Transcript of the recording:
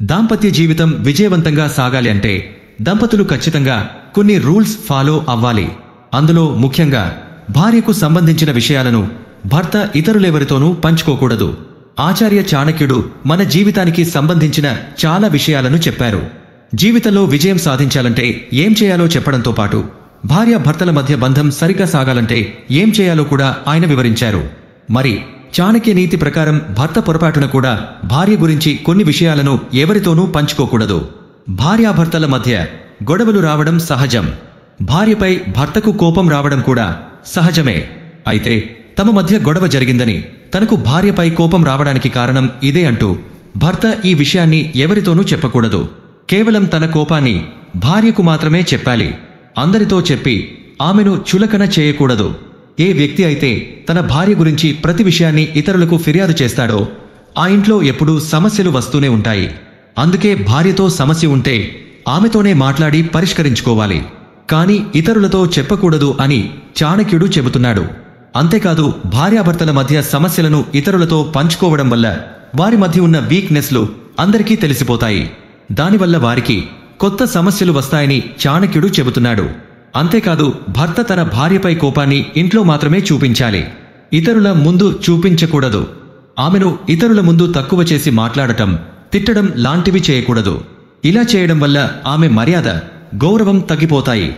దాంపత్య జీవితం విజయవంతంగా సాగాలి అంటే దంపతులు ఖచ్చితంగా కొన్ని రూల్స్ ఫాలో అవ్వాలి. అందులో ముఖ్యంగా భార్యకు సంబంధించిన విషయాలను భర్త ఇతరులెవరితోనూ పంచుకోకూడదు. ఆచార్య చాణక్యుడు మన జీవితానికి సంబంధించిన చాలా విషయాలను చెప్పారు. జీవితంలో విజయం సాధించాలంటే ఏం చేయాలో చెప్పడంతో పాటు భార్య భర్తల మధ్య బంధం సరిగ్గా సాగాలంటే ఏం చేయాలో కూడా ఆయన వివరించారు. మరి చాణక్య నీతి ప్రకారం భర్త పొరపాటున కూడా భార్య గురించి కొన్ని విషయాలను ఎవరితోనూ పంచుకోకూడదు. భార్యాభర్తల మధ్య గొడవలు రావడం సహజం. భార్యపై భర్తకు కోపం రావడం కూడా సహజమే. అయితే తమ మధ్య గొడవ జరిగిందని, తనకు భార్యపై కోపం రావడానికి కారణం ఇదే అంటూ భర్త ఈ విషయాన్ని ఎవరితోనూ చెప్పకూడదు. కేవలం తన కోపాన్ని భార్యకు మాత్రమే చెప్పాలి. అందరితో చెప్పి ఆమెను చులకన చేయకూడదు. ఏ వ్యక్తి అయితే తన భార్య గురించి ప్రతి విషయాన్ని ఇతరులకు ఫిర్యాదు చేస్తాడో ఆ ఇంట్లో ఎప్పుడూ సమస్యలు వస్తూనే ఉంటాయి. అందుకే భార్యతో సమస్య ఉంటే ఆమెతోనే మాట్లాడి పరిష్కరించుకోవాలి, కానీ ఇతరులతో చెప్పకూడదు అని చాణక్యుడు చెబుతున్నాడు. అంతేకాదు, భార్యాభర్తల మధ్య సమస్యలను ఇతరులతో పంచుకోవడం వల్ల వారి మధ్య ఉన్న వీక్నెస్లు అందరికీ తెలిసిపోతాయి. దానివల్ల వారికి కొత్త సమస్యలు వస్తాయని చాణక్యుడు చెబుతున్నాడు. అంతేకాదు, భర్త తన భార్యపై కోపాన్ని ఇంట్లో మాత్రమే చూపించాలి, ఇతరుల ముందు చూపించకూడదు. ఆమెను ఇతరుల ముందు తక్కువ చేసి మాట్లాడటం, తిట్టడం లాంటివి చేయకూడదు. ఇలా చేయడం వల్ల ఆమె మర్యాద, గౌరవం తగ్గిపోతాయి.